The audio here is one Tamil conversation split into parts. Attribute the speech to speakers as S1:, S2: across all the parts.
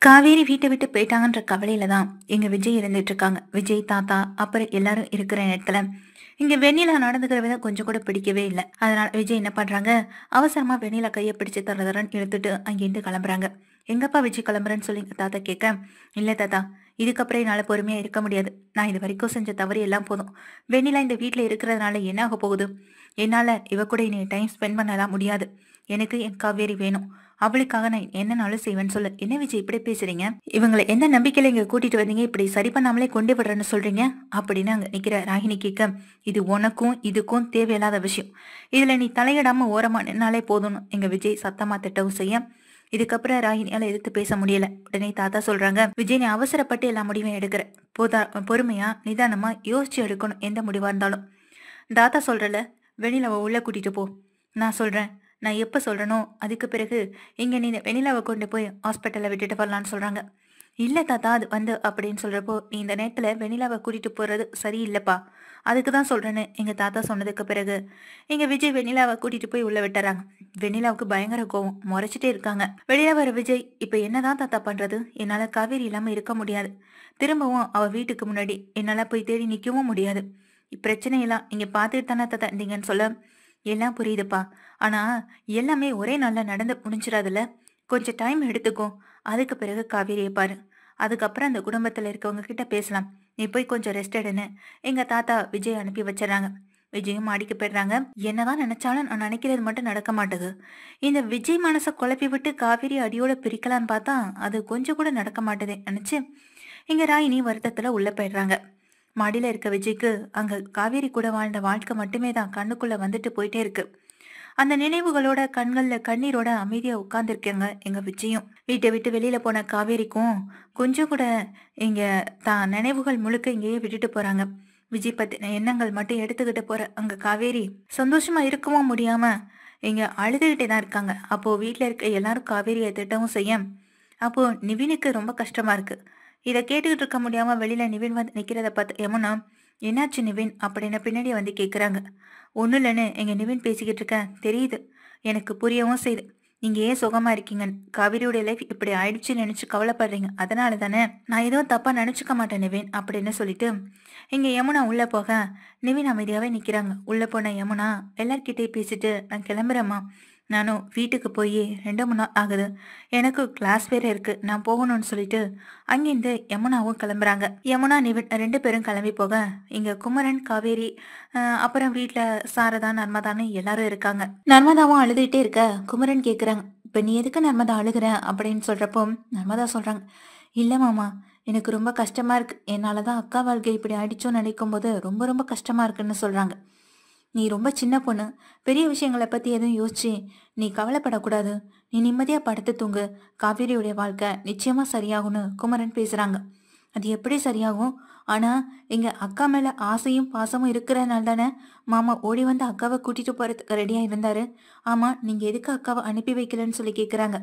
S1: காவேரி வீட்டை விட்டு போயிட்டாங்கன்ற கவலையில தான் எங்க விஜய் இருந்துட்டு இருக்காங்க. விஜய் தாத்தா அப்புறம் எல்லாரும் இருக்கிற நேரத்துல இங்க வெண்ணிலா நடந்துக்கிற விதம் கொஞ்சம் கூட பிடிக்கவே இல்லை. அதனால விஜய் என்ன பண்றாங்க, அவசரமா வெண்ணிலா கையை பிடிச்சு தரதரன்னு இழுத்துட்டு அங்கேருந்து கிளம்புறாங்க. எங்கப்பா விஜய் கிளம்புறேன்னு சொல்லி எங்க தாத்தா கேட்க, இல்ல தாத்தா, இதுக்கப்புறம் என்னால பொறுமையா இருக்க முடியாது. நான் இது வரைக்கும் செஞ்ச தவறு எல்லாம் போதும். வெண்ணிலா இந்த வீட்டுல இருக்கிறதுனால என்ன ஆக போகுது? என்னால இவ கூட இனி டைம் ஸ்பெண்ட் பண்ணலாம் முடியாது. எனக்கு என் காவேரி வேணும். அவளுக்காக நான் என்னனாலும் செய்வேன்னு சொல்லு. என்ன விஜய் இப்படி பேசுறீங்க? இவங்களை எந்த நம்பிக்கையில இங்க கூட்டிட்டு வந்தீங்க? இப்படி சரி பண்ணாமலே கொண்டு விடுறேன்னு சொல்றீங்க அப்படின்னு அங்க நிக்கிற ராகினி கேட்க, இது உனக்கும் இதுக்கும் தேவையில்லாத விஷயம். இதுல நீ தலையிடாம ஓரமா நின்னாலே போதும்னு எங்க விஜய் சத்தமா திட்டவும் செய்ய, இதுக்கப்புறம் ராகினியால எதிர்த்து பேச முடியல. உடனே தாத்தா சொல்றாங்க, விஜய் நீ அவசரப்பட்டு எல்லா முடிவையும் எடுக்கிற. போதா, பொறுமையா நிதானமா யோசிச்சு எடுக்கணும் எந்த முடிவா இருந்தாலும். தாத்தா சொல்றல, வெண்ணிலாவை உள்ள கூட்டிட்டு போ. நான் சொல்றேன். நான் எப்ப சொல்றேனோ அதுக்கு பிறகு இங்க நீ வெண்ணிலாவை கொண்டு போய் ஹாஸ்பிட்டல்ல விட்டுட்டு வரலான்னு சொல்றாங்க. இல்ல தாத்தா, அது வந்து அப்படின்னு சொல்றப்போ, நீ இந்த நேரத்துல வெண்ணிலாவை கூட்டிட்டு போறது சரியில்லைப்பா. அதுக்கு தான் சொல்றேன்னு எங்க தாத்தா சொன்னதுக்கு பிறகு எங்க விஜய் வெண்ணிலாவை கூட்டிட்டு போய் உள்ள விட்டுறாங்க. வெண்ணிலாவுக்கு பயங்கர கோவம், முறைச்சிட்டே இருக்காங்க. வெளியில வர விஜய், இப்ப என்னதான் தாத்தா பண்றது? என்னால காவேரி இல்லாம இருக்க முடியாது. திரும்பவும் அவ வீட்டுக்கு முன்னாடி என்னால போய் தேடி நிக்கவும் முடியாது. இப்பிரச்சனையெல்லாம் நீங்க பார்த்துட்டு தானே தாத்தா இருந்தீங்கன்னு சொல்ல, எல்லாம் புரியுதுப்பா. ஆனா எல்லாமே ஒரே நாள்ல நடந்து முடிஞ்சிடாதுல்ல. கொஞ்சம் டைம் எடுத்துக்கும். அதுக்கு பிறகு காவேரியை பாரு. அதுக்கப்புறம் அந்த குடும்பத்துல இருக்கவங்க கிட்ட பேசலாம். நீ போய் கொஞ்சம் ரெஸ்ட் எடுன்னு எங்க தாத்தா விஜய் அனுப்பி வச்சிடறாங்க. விஜயும் மாடிக்கு போயிடுறாங்க. என்னதான் நினைச்சாலும் நான் நினைக்கிறது மட்டும் நடக்க மாட்டேது. இந்த விஜய் மனசை குழப்பி விட்டு காவேரி அடியோட பிரிக்கலான்னு பார்த்தா அது கொஞ்சம் கூட நடக்க மாட்டேதே நினைச்சு இங்க ராயினி வருத்தத்துல உள்ள போயிடுறாங்க. மாடியில இருக்க விஜய்க்கு அங்க காவேரி கூட வாழ்ந்த வாழ்க்கை மட்டுமே தான் கண்ணுக்குள்ள வந்துட்டு போயிட்டே இருக்கு. அந்த நினைவுகளோட கண்கள்ல கண்ணீரோட அமைதியா உட்கார்ந்துருக்கேங்க எங்க விஜயும். வீட்டை விட்டு வெளியில போன காவேரிக்கும் கொஞ்சம் கூட இங்க தான் நினைவுகள் முழுக்க இங்கேயே விட்டுட்டு போறாங்க. விஜய் பத்தின எண்ணங்கள் மட்டும் எடுத்துக்கிட்டு போற அங்க காவேரி சந்தோஷமா இருக்கவும் முடியாம இங்க அழுதுகிட்டே தான் இருக்காங்க. அப்போ வீட்டுல இருக்க எல்லாரும் காவேரியை திட்டவும் செய்ய, அப்போ நிவினுக்கு ரொம்ப கஷ்டமா இருக்கு. இதை கேட்டுக்கிட்டு இருக்க முடியாம வெளியில நிவின் வந்து நிக்கிறத பார்த்து யமுனா, என்னாச்சு நிவின் அப்படின்னு பின்னாடி வந்து கேக்குறாங்க. ஒன்றும் இல்லைன்னு எங்க நிவின் பேசிக்கிட்டு இருக்கேன் தெரியுது. எனக்கு புரியவும் செய்யுது. நீங்க ஏன் சுகமா இருக்கீங்க? காவிரியோட லைஃப் இப்படி ஆயிடுச்சுன்னு நினைச்சு கவலைப்படுறீங்க. அதனால தானே நான் எதுவும் தப்பா நினைச்சுக்க மாட்டேன் நிவின் அப்படின்னு சொல்லிட்டு இங்க யமுனா உள்ள போக நிவின் அமைதியாவே நிக்கிறாங்க. உள்ள போன யமுனா எல்லார்கிட்டயும் பேசிட்டு, நான் கிளம்புறேம்மா. நானும் வீட்டுக்கு போய் 2 3 நாள் ஆகுது. எனக்கு கிளாஸ் வேற இருக்கு. நான் போகணும்னு சொல்லிட்டு அங்கேருந்து யமுனாவும் கிளம்புறாங்க. யமுனா நிவின் 2 பேரும் கிளம்பி போக இங்க குமரன் காவேரி அப்புறம் வீட்ல சாரதா நர்மதான்னு எல்லாரும் இருக்காங்க. நர்மதாவும் அழுதுகிட்டே இருக்க குமரன் கேக்குறாங்க, இப்ப நீ எதுக்கு நர்மதா அழுகுற அப்படின்னு சொல்றப்போ நர்மதா சொல்றாங்க, இல்ல மாமா, எனக்கு ரொம்ப கஷ்டமா இருக்கு. என்னாலதான் அக்கா வாழ்க்கை இப்படி ஆயிடுச்சோன்னு நினைக்கும் போது ரொம்ப ரொம்ப கஷ்டமா இருக்குன்னு சொல்றாங்க. நீ ரொம்ப சின்ன பொண்ணு. பெரிய விஷயங்களை பத்தி எதுவும் யோசிச்சு நீ கவலைப்படக்கூடாது. நீ நிம்மதியா படுத்து தூங்கு. காவேரியுடைய வாழ்க்கை நிச்சயமா சரியாகும்னு குமரன் பேசுறாங்க. அது எப்படி சரியாகும்? ஆனா எங்க அக்கா மேல ஆசையும் பாசமும் இருக்கிறதுனால தானே மாமா ஓடி வந்து அக்காவை கூட்டிட்டு போறதுக்கு ரெடியா இருந்தாரு. ஆமா, நீங்க எதுக்கு அக்காவை அனுப்பி வைக்கலன்னு சொல்லி கேக்குறாங்க.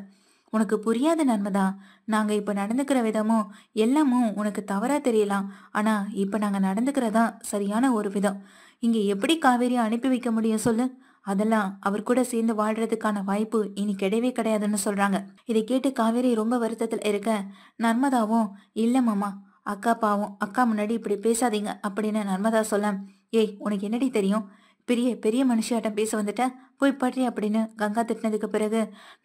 S1: உனக்கு புரியாது நர்மதா. நாங்க இப்ப நடந்துக்கிற விதமும் எல்லாமும் உனக்கு தவறா தெரியலாம். ஆனா இப்ப நாங்க நடந்துக்கிறதா சரியான ஒரு விதம். இங்க எப்படி காவேரியை அனுப்பி வைக்க முடியும் சொல்லு? அதெல்லாம் அவர் கூட சேர்ந்து வாழ்றதுக்கான வாய்ப்பு இனி கிடையவே கிடையாதுன்னு சொல்றாங்க. இதை கேட்டு காவேரி ரொம்ப வருத்தத்துல இருக்க, நர்மதாவும் இல்ல மாமா, அக்கா பாவம், அக்கா முன்னாடி இப்படி பேசாதீங்க அப்படின்னு நர்மதா சொல்ல, ஏய் உனக்கு என்னடி தெரியும்? பெரிய பெரிய மனுஷியாட்டம் பேச வந்துட்ட, போய் படுறி அப்படின்னு கங்கா திட்டினதுக்கு பிறகு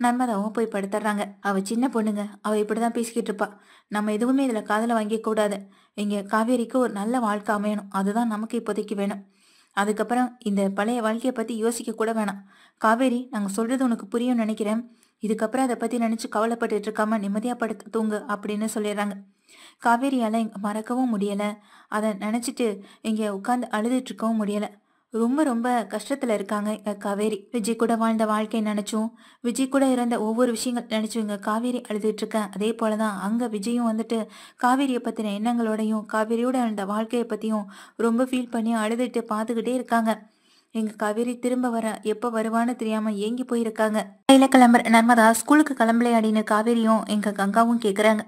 S1: நர்மதாவும் போய் படுத்துறாங்க. அவ சின்ன பொண்ணுங்க, அவ இப்படிதான் பேசிக்கிட்டு இருப்பா. நம்ம எதுவுமே இதுல காதுல வாங்கிக்க கூடாது. இங்க காவேரிக்கு ஒரு நல்ல வாழ்க்கை அமையணும், அதுதான் நமக்கு இப்போதைக்கு வேணும். அதுக்கப்புறம் இந்த பழைய வாழ்க்கைய பத்தி யோசிக்க கூட வேணாம். காவேரி, நாங்க சொல்றது உனக்கு புரியும்னு நினைக்கிறேன். இதுக்கப்புறம் அதை பத்தி நினைச்சு கவலைப்பட்டுட்டு இருக்காம நிம்மதியா படுத்து தூங்கு அப்படின்னு சொல்லிடுறாங்க. காவேரியால இங்க மறக்கவும் முடியல. அதை நினைச்சிட்டு இங்க உட்கார்ந்து அழுதுட்டு இருக்கவும் முடியல. ரொம்ப ரொம்ப கஷ்டத்துல இருக்காங்க இங்க காவேரி. விஜய் கூட வாழ்ந்த வாழ்க்கையை நினைச்சும், விஜய் கூட இருந்த ஒவ்வொரு விஷயங்கள் நினைச்சும் இங்க காவேரி அழுதுட்டு இருக்கேன். அதே போலதான் அங்க விஜயும் வந்துட்டு காவேரியை பத்தின எண்ணங்களோடையும் காவேரியோட அந்த வாழ்க்கையை பத்தியும் ரொம்ப ஃபீல் பண்ணி அழுதுட்டு பார்த்துக்கிட்டே இருக்காங்க. எங்க காவேரி திரும்ப வர எப்ப வருவான்னு தெரியாம ஏங்கி போயிருக்காங்க. கையில கிளம்புற நர்மதா ஸ்கூலுக்கு கிளம்பலையாடின்னு காவேரியும் எங்க கங்காவும் கேக்குறாங்க.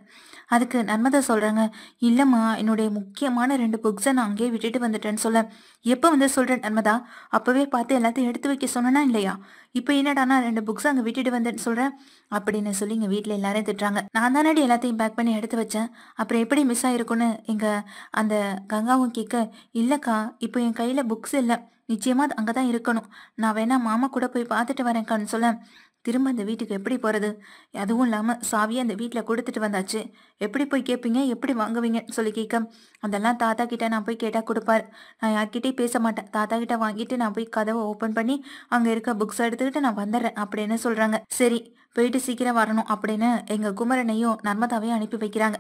S1: அதுக்கு நர்மதா சொல்றாங்க, இல்லம்மா என்னுடைய முக்கியமான 2 புக்ஸை நான் அங்கேயே விட்டுட்டு வந்துட்டேன்னு சொல்ல, எப்ப வந்து சொல்றேன் நர்மதா, அப்பவே பார்த்து எல்லாத்தையும் எடுத்து வைக்க சொன்னனா இல்லையா, இப்ப என்னடானா 2 புக்ஸ் அங்க விட்டுட்டு வந்தேன்னு சொல்றேன் அப்படின்னு சொல்லி எங்க வீட்ல எல்லாரும் திட்டுறாங்க. நான் தானடி எல்லாத்தையும் பேக் பண்ணி எடுத்து வச்சேன், அப்புறம் எப்படி மிஸ் ஆயிருக்குன்னு எங்க அந்த கங்காவும் கேட்க, இல்லக்கா இப்போ என் கையில புக்ஸ் இல்ல, நிச்சயமா அது அங்கதான் இருக்கணும், நான் வேணா மாமா கூட போய் பார்த்துட்டு வரேன்க்கான்னு சொல்ல, திரும்ப அந்த வீட்டுக்கு எப்படி போறது, அதுவும் இல்லாம சாவியை அந்த வீட்ல கொடுத்துட்டு வந்தாச்சு, எப்படி போய் கேட்பீங்க, எப்படி வாங்குவீங்கன்னு சொல்லி கேட்க, அதெல்லாம் தாத்தா கிட்ட நான் போய் கேட்டா கொடுப்பாரு, நான் யார்கிட்டயும் பேச மாட்டேன், தாத்தா கிட்ட வாங்கிட்டு நான் போய் கதவை ஓபன் பண்ணி அங்க இருக்க புக்ஸ் எடுத்துக்கிட்டு நான் வந்துடுறேன் அப்படின்னு சொல்றாங்க. சரி, போயிட்டு சீக்கிரம் வரணும் அப்படின்னு எங்க குமரனையும் நர்மதாவையும் அனுப்பி வைக்கிறாங்க.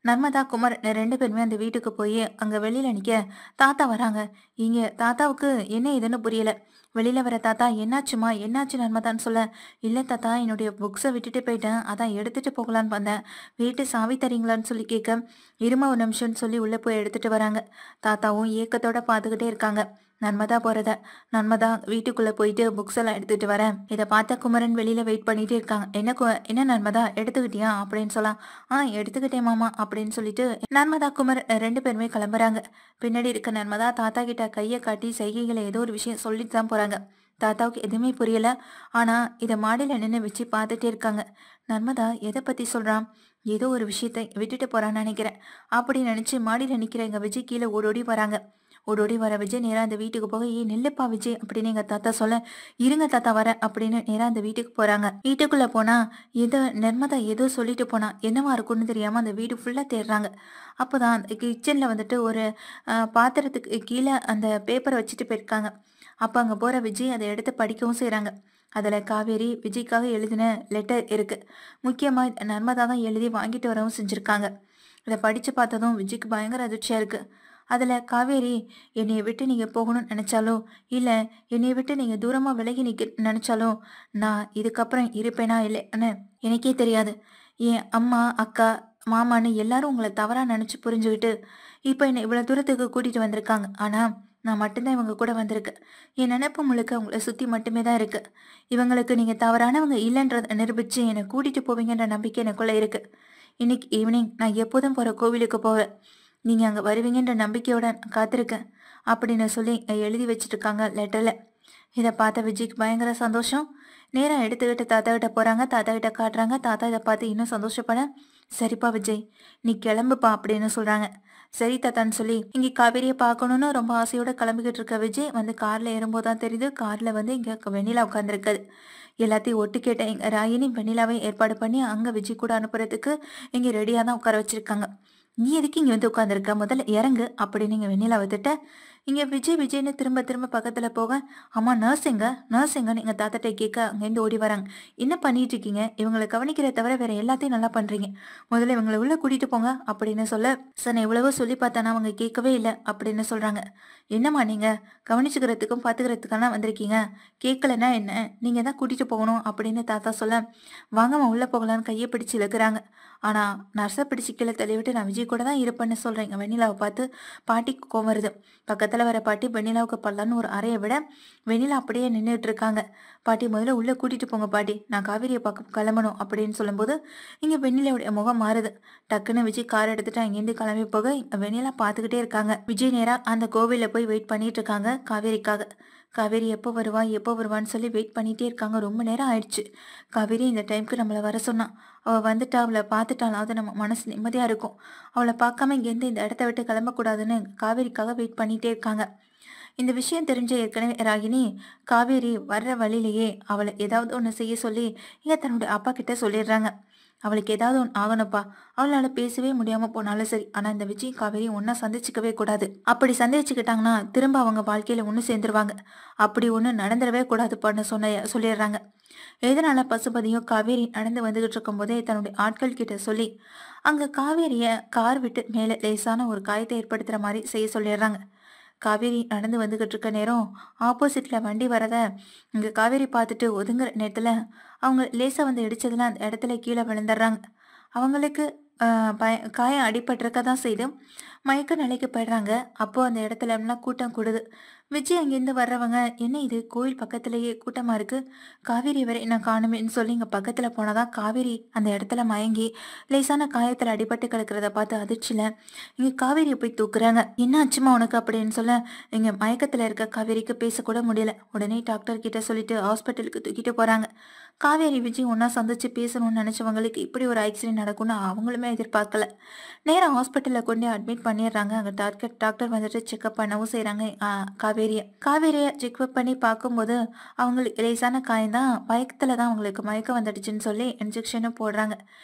S1: நர்மதா குமரன் 2 பேருமே அந்த வீட்டுக்கு போய் அங்க வெளியில நிக்க, தாத்தா வராங்க. இங்க தாத்தாவுக்கு என்ன ஏதுன்னு புரியல. வெளியில வர தாத்தா, என்னாச்சுமா என்னாச்சு நர்மதான்னு சொல்ல, இல்ல தாத்தா என்னுடைய புக்ஸை விட்டுட்டு போயிட்டேன், அதான் எடுத்துட்டு போகலான்னு வந்தேன், வீட்டு சாவி தரீங்களான்னு சொல்லி கேட்க, இருமா ஒரு நிமிஷம்னு சொல்லி உள்ள போய் எடுத்துட்டு வராங்க. தாத்தாவும் ஏக்கத்தோட பார்த்துக்கிட்டே இருக்காங்க நர்மதா போறத. நர்மதா வீட்டுக்குள்ள போயிட்டு புக்ஸ் எல்லாம் எடுத்துட்டு வரேன். இதை பார்த்த குமரன் வெளியில வெயிட் பண்ணிட்டே இருக்காங்க. என்ன நர்மதா எடுத்துக்கிட்டியா அப்படின்னு சொல்லலாம். எடுத்துக்கிட்டேன் மாமா அப்படின்னு சொல்லிட்டு நர்மதா குமரன் 2 பேருமே கிளம்புறாங்க. பின்னாடி இருக்க நர்மதா தாத்தா கிட்ட கையை காட்டி சைகைகளை ஏதோ ஒரு விஷயம் சொல்லிட்டு தான் போறாங்க. தாத்தாவுக்கு எதுவுமே புரியல. ஆனா இதை மாடியில நின்று வச்சு பார்த்துட்டே இருக்காங்க. நர்மதா எதை பத்தி சொல்றான், ஏதோ ஒரு விஷயத்தை விட்டுட்டு போறான்னு நினைக்கிறேன் அப்படின்னு நினைச்சு மாடியில நிக்கிற எங்க விஜய் கீழே ஓடோடி வராங்க. ஓடோடி வர விஜய் நேரா அந்த வீட்டுக்கு போக, நில்லுப்பா விஜய் அப்படின்னு எங்க தாத்தா சொல்ல, இருங்க தாத்தா வர அப்படின்னு நேரா அந்த வீட்டுக்கு போறாங்க. வீட்டுக்குள்ள போனா ஏதோ நர்மதா ஏதோ சொல்லிட்டு போனா, என்னவா இருக்கும்னு தெரியாம அந்த வீடு ஃபுல்லா தேடுறாங்க. அப்போதான் அந்த கிச்சன்ல வந்துட்டு ஒரு பாத்திரத்துக்கு கீழே அந்த பேப்பரை வச்சுட்டு போயிருக்காங்க. அப்ப அங்க போற விஜய் அதை எடுத்து படிக்கவும் செய்றாங்க. அதுல காவேரி விஜய்க்காக எழுதின லெட்டர் இருக்கு. முக்கியமா நர்மதா தான் எழுதி வாங்கிட்டு வரவும் செஞ்சிருக்காங்க. இதை படிச்சு பார்த்ததும் விஜய்க்கு பயங்கர அதிர்ச்சியா இருக்கு. அதுல காவேரி, என்னைய விட்டு நீங்க போகணும்னு நினைச்சாலோ, இல்ல என்னைய விட்டு நீங்க தூரமா விலகி நிக்க நினைச்சாலோ, நான் இதுக்கப்புறம் இருப்பேனா இல்லைன்னு எனக்கே தெரியாது. என் அம்மா அக்கா மாமான்னு எல்லாரும் உங்களை தவறா நினைச்சு புரிஞ்சுக்கிட்டு இப்ப என்னை இவ்வளவு தூரத்துக்கு கூட்டிட்டு வந்திருக்காங்க. ஆனா நான் மட்டும்தான் இவங்க கூட வந்திருக்கு. என் நினைப்பு முழுக்க உங்களை சுத்தி மட்டுமே தான் இருக்கு. இவங்களுக்கு நீங்க தவறானவங்க இல்லைன்றத நிரூபிச்சு என்னை கூட்டிட்டு போவீங்கன்ற நம்பிக்கை எனக்குள்ள இருக்கு. இன்னைக்கு ஈவினிங் நான் எப்போதும் போற கோவிலுக்கு போவேன். நீங்க அங்க வருவீங்கன்ற நம்பிக்கையோட நான் காத்திருக்கேன் அப்படின்னு சொல்லி எழுதி வச்சிட்டு இருக்காங்க லெட்டர்ல. இதை பார்த்த விஜய்க்கு பயங்கர சந்தோஷம். நேரம் எடுத்துக்கிட்டு தாத்தா கிட்ட போறாங்க. தாத்தா கிட்ட காட்டுறாங்க. தாத்தா இதை பார்த்து இன்னும் சந்தோஷப்பட, சரிப்பா விஜய் நீ கிளம்புப்பா அப்படின்னு சொல்றாங்க. சரி தாத்தான்னு சொல்லி இங்க காவேரியை பார்க்கணும்னு ரொம்ப ஆசையோட கிளம்பிக்கிட்டு இருக்க விஜய் வந்து கார்ல ஏறும்போதுதான் தெரியுது, கார்ல வந்து இங்க வெண்ணிலா உட்காந்துருக்காது. எல்லாத்தையும் ஒட்டு கேட்ட எங்க ராகினி வெண்ணிலாவை ஏற்பாடு பண்ணி அங்க விஜய் கூட அனுப்புறதுக்கு இங்க ரெடியா தான் உட்கார வச்சிருக்காங்க. நீ எதுக்கு இங்க வந்து உட்காந்துருக்க, முதல்ல இறங்கு அப்படின்னு இங்க வெண்ணிலாவை திட்ட, இங்க விஜய் விஜய்னு திரும்ப திரும்ப பக்கத்துல போக, அம்மா நர்ஸுங்கன்னு எங்க தாத்தாட்ட கேட்க அங்கேருந்து ஓடி வராங்க. என்ன பண்ணிட்டு இருக்கீங்க, இவங்களை கவனிக்கிறத தவிர வேற எல்லாத்தையும் நல்லா பண்றீங்க, முதல்ல இவங்களை உள்ள கூட்டிட்டு போங்க அப்படின்னு சொல்ல, சார் நான் எவ்வளவோ சொல்லி பார்த்தானா அவங்க கேட்கவே இல்லை அப்படின்னு சொல்றாங்க. என்னம்மா நீங்க கவனிச்சுக்கிறதுக்கும் பாத்துக்கிறதுக்கான வந்திருக்கீங்க, கேட்கலன்னா என்ன, நீங்க தான் கூட்டிட்டு போகணும் அப்படின்னு தாத்தா சொல்ல, வாங்கம்மா உள்ள போகலான்னு கையை பிடிச்சு இழுக்கிறாங்க. ஆனா நர்ஸை பிடிச்சு கீழே தள்ளிவிட்டு நான் விஜய் கூட தான் இருப்பேன்னு சொல்றேன். வெண்ணிலாவை பார்த்து பாட்டிக்கு கோவம் வருது. பக்கத்துல வர பாட்டி வெண்ணிலாவுக்கு பல்லான்னு ஒரு அறையை விட வெண்ணிலா அப்படியே நின்றுட்டு இருக்காங்க. பாட்டி முதல்ல உள்ள கூட்டிட்டு போங்க பாட்டி, நான் காவேரியை பார்க்க கிளம்பணும் அப்படின்னு சொல்லும்போது இங்க வெண்ணிலாவுடைய முகம் மாறுது. டக்குன்னு விஜய் கார் எடுத்துட்டு அங்கேருந்து கிளம்பி போக வெண்ணிலா பார்த்துக்கிட்டே இருக்காங்க. விஜய் நேரா அந்த கோவில போய் வெயிட் பண்ணிட்டு இருக்காங்க காவேரிக்காக. காவேரி எப்போ வருவான்னு சொல்லி வெயிட் பண்ணிட்டே இருக்காங்க. ரொம்ப நேரம் ஆயிடுச்சு. காவேரி இந்த டைம்க்கு நம்மளை வர சொன்னா, அவள் வந்துட்டா, அவளை பார்த்துட்டாலாவது நம்ம மனசு நிம்மதியாக இருக்கும். அவளை பார்க்காம இங்கேருந்து இந்த இடத்த விட்டு கிளம்பக்கூடாதுன்னு காவேரிக்காக வெயிட் பண்ணிகிட்டே இருக்காங்க. இந்த விஷயம் தெரிஞ்ச ஏற்கனவே ராகினி காவேரி வர்ற வழியிலேயே அவளை ஏதாவது ஒன்று செய்ய சொல்லி இங்கே தன்னுடைய அப்பா கிட்ட சொல்லிடுறாங்க. அவளுக்கு ஏதாவது ஒன்று ஆகணும்ப்பா, அவளால் பேசவே முடியாமல் போனாலும் சரி, ஆனால் இந்த விஜய் காவேரி ஒன்றா சந்திச்சுக்கவே கூடாது. அப்படி சந்திச்சுக்கிட்டாங்கன்னா திரும்ப அவங்க வாழ்க்கையில் ஒன்று சேர்ந்துருவாங்க. அப்படி ஒன்று நடந்துடவே கூடாதுப்பான்னு சொல்லிடுறாங்க. எதனால பசுபதியும் காவேரி நடந்து வந்துகிட்டு இருக்கும் போதே தன்னுடைய ஆட்கள் கிட்ட சொல்லி அங்க காவேரிய கார் விட்டு மேல லேசான ஒரு காயத்தை ஏற்படுத்துற மாதிரி செய்ய சொல்லிடுறாங்க. காவேரி நடந்து வந்துகிட்டு இருக்க நேரம் ஆப்போசிட்ல வண்டி வரத இங்க காவேரி பார்த்துட்டு ஒதுங்குற நேரத்துல அவங்க லேசா வந்து இடிச்சதுல அந்த இடத்துல கீழே விழுந்துடுறாங்க. அவங்களுக்கு காயம் அடிபட்டிருக்க தான் செய்து மயக்க நிலைக்கு போயிடுறாங்க. அப்போ அந்த இடத்துல எல்லாம் கூட்டம் கூடுது. விஜய் அங்கேருந்து வர்றவங்க, "என்ன இது கோயில் பக்கத்திலேயே கூட்டமா இருக்கு. காவேரி வரை நான் காணுமேன்னு" சொல்லி இங்க பக்கத்துல போனா காவேரி அந்த இடத்துல மயங்கி, லேசான காயத்துல அடிபட்டு கிடக்கிறத பார்த்து அதிர்ச்சியில, இங்க காவேரிய போய் தூக்குறாங்க. "என்ன ஆச்சும்மா உனக்கு?" அப்படின்னு சொல்ல, இங்க மயக்கத்துல இருக்க காவேரிக்கு பேசக்கூட முடியல. உடனே டாக்டர் கிட்ட சொல்லிட்டு ஹாஸ்பிட்டலுக்கு தூக்கிட்டு போறாங்க. காவேரி, விஜய் ஒண்ணா சந்திச்சு பேசணும்னு நினைச்சவங்களுக்கு இப்படி ஒரு ஆக்சிடென்ட் நடக்கும்னு அவங்களுமே எதிர்பார்க்கல. நேரா ஹாஸ்பிட்டல்ல கொண்டு அட்மிட் பண்ணிடுறாங்க. அங்க டாக்டர் டாக்டர் வந்துட்டு செக்அப் பண்ணவும் செய்றாங்க காவேரிய. காவேரிய செக்அப் பண்ணி பார்க்கும்போது, அவங்களுக்கு லேசான காயம் தான், மயக்கத்துல தான் அவங்களுக்கு மயக்கம் வந்துடுச்சுன்னு சொல்லி இன்ஜெக்ஷனும் போடுறாங்க.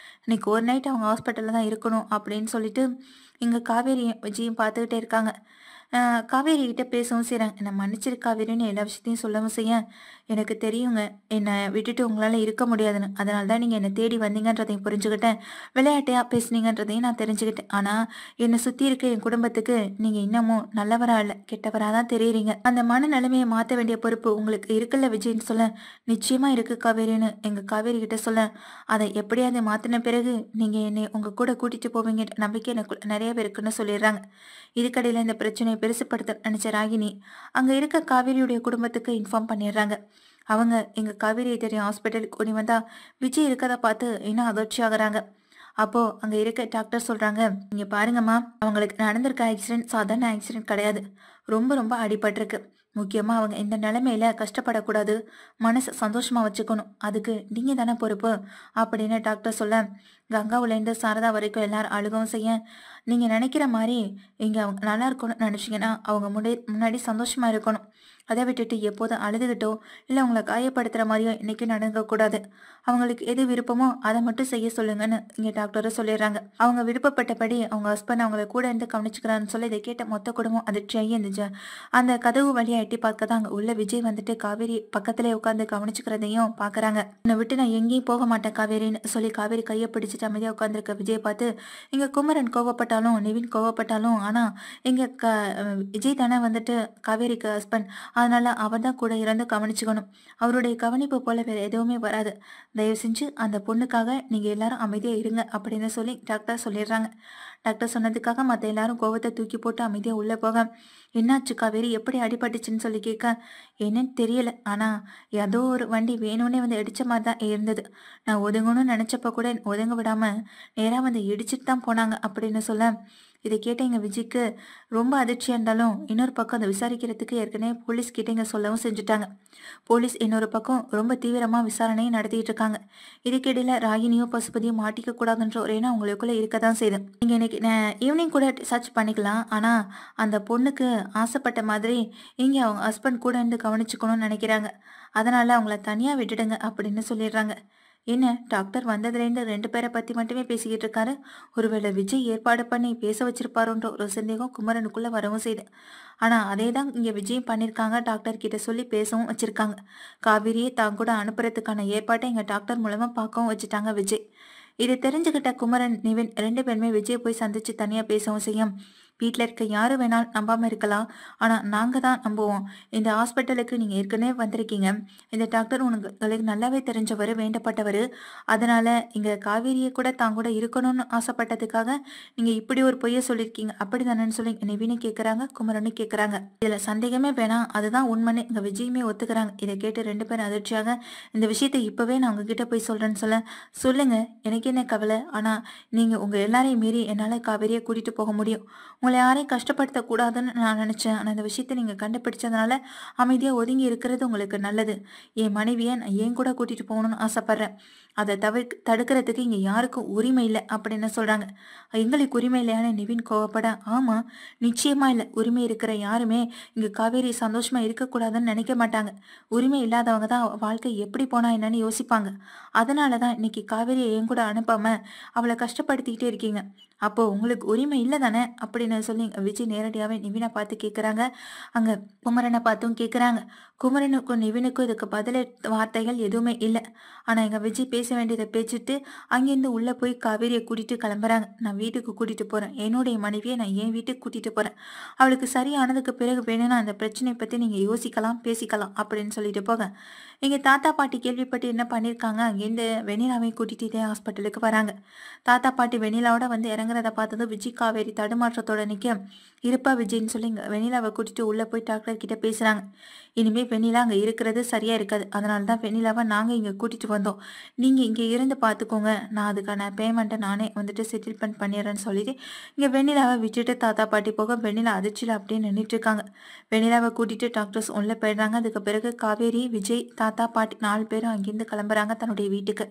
S1: இன்னைக்கு ஒரு நைட் அவங்க ஹாஸ்பிட்டல்ல தான் இருக்கணும் அப்படின்னு சொல்லிட்டு, இங்க காவேரியும் விஜயும் பார்த்துக்கிட்டே இருக்காங்க. அ காவேரி கிட்ட பேசவும் செய்றாங்க. "என்ன மன்னிச்சிரு காவேரின்னு" எல்லா விஷயத்தையும் சொல்லவும் செய்ய, "எனக்கு தெரியுங்க. என்ன விட்டுட்டு உங்களால இருக்க முடியாதுன்னு. அதனால தான் நீங்க என்ன தேடி வந்தீங்கன்றதையும் புரிஞ்சுக்கிட்டேன். விளையாட்டா பேசுனீங்கன்றதையும் நான் தெரிஞ்சுக்கிட்டேன். ஆனா, என்ன சுத்தி இருக்க என் குடும்பத்துக்கு நீங்க இன்னமும் நல்லவரா இல்ல, கெட்டவரா தான் தெரியிறீங்க. அந்த மனநிலைமைய மாத்த வேண்டிய பொறுப்பு உங்களுக்கு இருக்குல்ல விஜய்ன்னு" சொல்ல, "நிச்சயமா இருக்கு காவேரின்னு" எங்க காவேரி கிட்ட சொல்ல, "அதை எப்படியாவது மாத்துன பிறகு நீங்க என்னைய உங்க கூட கூட்டிட்டு போவீங்கன்ற நம்பிக்கை எனக்குள்ள நெறையவே இருக்குன்னு" சொல்லிடுறாங்க. இதுக்கடையில இந்த பிரச்சனையை பெருசுப்படுத்த நினைச்ச ராகினி, அங்க இருக்க காவேரியுடைய குடும்பத்துக்கு இன்ஃபார்ம் பண்ணிடுறாங்க. அவங்க எங்க காவேரியை தெரியும் ஹாஸ்பிட்டலுக்கு ஓடி வந்தா, விஜய் இருக்கத பார்த்து இன்னும் அதிர்ச்சி ஆகுறாங்க. அப்போ அங்க இருக்க டாக்டர் சொல்றாங்க, "இங்க பாருங்கம்மா, அவங்களுக்கு நடந்திருக்க ஆக்சிடென்ட் சாதாரண ஆக்சிடென்ட் கிடையாது. ரொம்ப ரொம்ப அடிபட்டிருக்கு. முக்கியமா அவங்க இந்த நிலைமையில கஷ்டப்படக்கூடாது. மனச சந்தோஷமா வச்சுக்கணும். அதுக்கு நீங்க தானே பொறுப்பு" அப்படின்னு டாக்டர் சொல்ல, கங்காவுலேருந்து சாரதா வரைக்கும் எல்லாரும் அழுகவும் செய்ய, "நீங்க நினைக்கிற மாரி இங்க அவங்க நல்லா இருக்கணும்னு நினைச்சீங்கன்னா, அவங்க முன்னாடி சந்தோஷமா இருக்கணும். அதை விட்டுட்டு எப்போதும் அழுதுகிட்டோ, இல்ல அவங்கள காயப்படுத்துற மாரியோ என்னைக்கும் நடந்துக்கக்கூடாது. அவங்களுக்கு எது விருப்பமோ அதை மட்டும் செய்ய சொல்லுங்கன்னு" இங்க டாக்டரும் சொல்லிடுறாங்க. அவங்க விருப்பப்பட்டபடி அவங்க ஹஸ்பண்ட் அவங்கள கூட இருந்து கவனிச்சுக்கிறான்னு சொல்லி இதை கேட்ட மொத்த குடும்பம் அதிர்ச்சியாகி இருந்துச்சு. அந்த கதவு வழியா எட்டி பார்க்க தான் அங்க உள்ள விஜய் வந்துட்டு காவேரி பக்கத்திலே உட்காந்து கவனிச்சுக்கிறதையும் பாக்குறாங்க. "உன்னை விட்டு நான் எங்கேயும் போக மாட்டேன் காவேரின்னு" சொல்லி காவேரி கையை பிடிச்சிட்டு அமைதியா உட்காந்துருக்க விஜய் பார்த்து, இங்க குமரன் கோவப்பட்டாலும், நிவின் கோவப்பட்டாலும், ஆனா இங்க விஜய் தானே வந்துட்டு காவேரிக்கு ஹஸ்பண்ட். அதனால அவர் தான் கூட இருந்து கவனிச்சுக்கணும். அவருடைய கவனிப்பு போல வேற எதுவுமே வராது. தயவு செஞ்சு அந்த பொண்ணுக்காக நீங்க எல்லாரும் அமைதியா இருங்க அப்படின்னு சொல்லி டாக்டர் சொல்லிடுறாங்க. டாக்டர் சொன்னதுக்காக மத்த எல்லாரும் கோவத்தை தூக்கி போட்டு அமைதியா உள்ள போக, "என்னாச்சு காவேரி? எப்படி அடிபட்டுச்சுன்னு?" சொல்லி கேட்க, "என்னன்னு தெரியல. ஆனா ஏதோ ஒரு வண்டி வேணும்னே வந்து இடிச்ச மாதிரி தான் இருந்தது. நான் ஒதுங்கணும்னு நினைச்சப்ப கூட ஒதுங்க விடாம நேரா வந்து இடிச்சிட்டு தான் போனாங்க" அப்படின்னு சொல்ல, இதை கேட்ட எங்க விஜய்க்கு ரொம்ப அதிர்ச்சியா இருந்தாலும், இன்னொரு பக்கம் அதை விசாரிக்கிறதுக்கு ஏற்கனவே போலீஸ் கிட்ட இங்க சொல்லவும் செஞ்சுட்டாங்க. போலீஸ் இன்னொரு பக்கம் ரொம்ப தீவிரமா விசாரணையும் நடத்திட்டு இருக்காங்க. இதுக்கிடையில ராகினியும் பசுபதியும் மாட்டிக்க கூடாதுன்ற ஒரு எண்ணம் உங்களுக்குள்ள இருக்க தான் செய்யுது. நீங்க இன்னைக்கு ஈவினிங் கூட சர்ச் பண்ணிக்கலாம். ஆனா அந்த பொண்ணுக்கு ஆசைப்பட்ட மாதிரி இங்க அவங்க ஹஸ்பண்ட் கூட இருந்து கவனிச்சுக்கணும்னு நினைக்கிறாங்க. அதனால அவங்கள தனியா விட்டுடுங்க அப்படின்னு சொல்லிடுறாங்க. என்ன டாக்டர் வந்ததுலேருந்து 2 பேரை பத்தி மட்டுமே பேசிக்கிட்டு இருக்காரு. ஒருவேளை விஜய் ஏற்பாடு பண்ணி பேச வச்சிருப்பாரோன்ற ஒரு சந்தேகம் குமரனுக்குள்ள வரவும் செய்யுது. ஆனா அதே தான் இங்க விஜயும் பண்ணியிருக்காங்க. டாக்டர் கிட்ட சொல்லி பேசவும் வச்சிருக்காங்க. காவிரியை தான் கூட அனுப்புறதுக்கான ஏற்பாட்டை எங்க டாக்டர் மூலமா பார்க்கவும் வச்சுட்டாங்க விஜய். இதை தெரிஞ்சுக்கிட்ட குமரன், நிவின் 2 பேருமே விஜயை போய் சந்திச்சு தனியா பேசவும் செய்யும். வீட்டில் இருக்க யாரு வேணாலும் நம்பாம இருக்கலாம். ஆனா நாங்க தான் நம்புவோம். இந்த ஹாஸ்பிட்டலுக்கு நீங்க ஏற்கனவே வந்திருக்கீங்க. இந்த டாக்டர் உங்களுக்கு நல்லாவே தெரிஞ்சவர், வேண்டப்பட்டவர். அதனால இங்க காவேரியை கூட தான் கூட இருக்கணும்னு ஆசைப்பட்டதுக்காக நீங்க இப்படி ஒரு பொய்ய சொல்லியிருக்கீங்க. அப்படிதானேன்னு சொல்லி நிவினும் கேட்கறாங்க, குமரனும் கேட்கறாங்க. இதுல சந்தேகமே வேணாம். அதுதான் உண்மைன்னு இங்க விஜயுமே ஒத்துக்கிறாங்க. இதை கேட்டு 2 பேரும் அதிர்ச்சியாக, "இந்த விஷயத்தை இப்பவே நான் உங்ககிட்ட போய் சொல்றேன்னு" சொல்ல, "சொல்லுங்க. எனக்கு என்ன கவலை. ஆனா நீங்க உங்க எல்லாரையும் மீறி என்னால காவேரியை கூட்டிட்டு போக முடியும். உங்களை யாரையும் கஷ்டப்படுத்தக் கூடாதுன்னு நான் நினைச்சேன். ஆனா இந்த விஷயத்தை நீங்க கண்டுபிடிச்சதுனால அமைதியா ஒதுங்கி இருக்கிறது உங்களுக்கு நல்லது. என் மனைவியை நான் ஏன் கூட கூட்டிட்டு போகணும்னு ஆசைப்படுறேன். அதை தடுக்கிறதுக்கு இங்க யாருக்கும் உரிமை இல்லை" அப்படின்னு சொல்றாங்க. "எங்களுக்கு உரிமை இல்லையான்னு?" நிவின் கோவப்பட, "ஆமா, நிச்சயமா இல்லை. உரிமை இருக்கிற யாருமே இங்க காவேரி சந்தோஷமா இருக்கக்கூடாதுன்னு நினைக்க மாட்டாங்க. உரிமை இல்லாதவங்க தான் வாழ்க்கை எப்படி போனா என்னன்னு யோசிப்பாங்க. அதனாலதான் இன்னைக்கு காவேரியை என் கூட அனுப்பாம அவளை கஷ்டப்படுத்திக்கிட்டே இருக்கீங்க. அப்போ உங்களுக்கு உரிமை இல்லை தானே?" அப்படின்னு சொல்லி விஜய் நேரடியாவே நிவினை பார்த்து கேட்குறாங்க. அங்க குமரனை பார்த்தும் கேட்குறாங்க. குமரனுக்கும் நிவினுக்கும் இதுக்கு பதில் வார்த்தைகள் எதுவுமே இல்லை. ஆனா எங்க விஜய் பேச வேண்டியதை பேசிட்டு அங்கேருந்து உள்ள போய் காவேரியை கூட்டிட்டு கிளம்புறாங்க. "நான் வீட்டுக்கு கூட்டிட்டு போறேன். என்னுடைய மனைவியை நான் என் வீட்டுக்கு கூட்டிட்டு போறேன். அவளுக்கு சரியானதுக்கு பிறகு வேணும்னா அந்த பிரச்சனையை பத்தி நீங்க யோசிக்கலாம், பேசிக்கலாம்" அப்படின்னு சொல்லிட்டு போக, எங்க தாத்தா பாட்டி கேள்விப்பட்டு என்ன பண்ணியிருக்காங்க, அங்கேருந்து வெண்ணிலாவையும் கூட்டிட்டு இதே ஹாஸ்பிட்டலுக்கு வராங்க. தாத்தா பாட்டி வெண்ணிலாவோட வந்து இறங்குறத பார்த்ததும் விஜய் காவேரி தடுமாற்றத்தோட நிற்க இருப்பா விஜய்ன்னு சொல்லி இங்கே வெண்ணிலாவை கூட்டிட்டு உள்ளே போய் டாக்டர் கிட்ட பேசுகிறாங்க. இனிமேல் வெண்ணிலா அங்கே இருக்கிறது சரியாக இருக்காது, அதனால தான் வெண்ணிலாவை நாங்கள் இங்கே கூட்டிகிட்டு வந்தோம். நீங்கள் இங்கே இருந்து பார்த்துக்கோங்க, நான் அதுக்கான பேமெண்ட்டை நானே வந்துட்டு செட்டில்மெண்ட் பண்ணிடுறேன்னு சொல்லிட்டு இங்கே வெண்ணிலாவை விட்டுட்டு தாத்தா பாட்டி போக வெண்ணிலா அதிர்ச்சியில் அப்படியே நின்றுட்டு இருக்காங்க. வெண்ணிலாவை கூட்டிட்டு டாக்டர்ஸ் உள்ளே போயிடுறாங்க. அதுக்கு பிறகு காவேரி, விஜய், தாத்தா பாட்டி 4 பேரும் அங்கேருந்து கிளம்புறாங்க தன்னுடைய வீட்டுக்கு.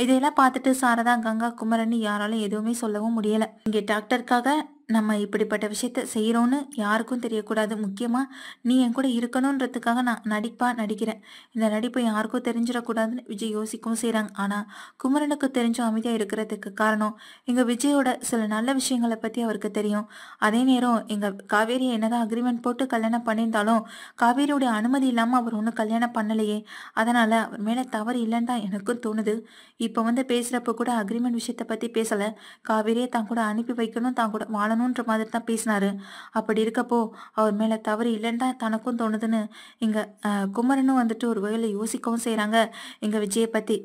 S1: இதையெல்லாம் பார்த்துட்டு சாரதா, கங்கா, குமரன் யாராலும் எதுவுமே சொல்லவும் முடியல. இங்கே டாக்டருக்காக நம்ம இப்படிப்பட்ட விஷயத்த செய்கிறோன்னு யாருக்கும் தெரியக்கூடாது. முக்கியமாக நீ என் கூட இருக்கணுன்றதுக்காக நான் நடிக்கிறேன். இந்த நடிப்பு யாருக்கும் தெரிஞ்சிடக்கூடாதுன்னு விஜய் யோசிக்கவும் செய்கிறாங்க. ஆனால் குமரனுக்கு தெரிஞ்சும் அமைதியாக இருக்கிறதுக்கு காரணம் எங்கள் விஜயோட சில நல்ல விஷயங்களை பற்றி அவருக்கு தெரியும். அதே நேரம் எங்கள் காவேரியை என்னதான் அக்ரிமெண்ட் போட்டு கல்யாணம் பண்ணியிருந்தாலும் காவேரியோடைய அனுமதி இல்லாமல் அவர் ஒன்றும் கல்யாணம் பண்ணலையே. அதனால் அவர் மேலே தவறு இல்லைன்னு தான் எனக்கும் தோணுது. இப்போ வந்து பேசுகிறப்ப கூட அக்ரிமெண்ட் விஷயத்தை பற்றி பேசலை. காவேரியை தான் கூட அனுப்பி வைக்கணும், தான் கூட வாழணுன்ற மாதிரி தான் பேசினாரு. அப்படி இருக்கப்போ அவர் மேலே தவறு இல்லைன்னு தான் தனக்கும் தோணுதுன்னு இங்கே குமரனும் வந்துட்டு ஒரு வகையில் யோசிக்கவும் செய்கிறாங்க எங்கள் விஜயை பற்றி.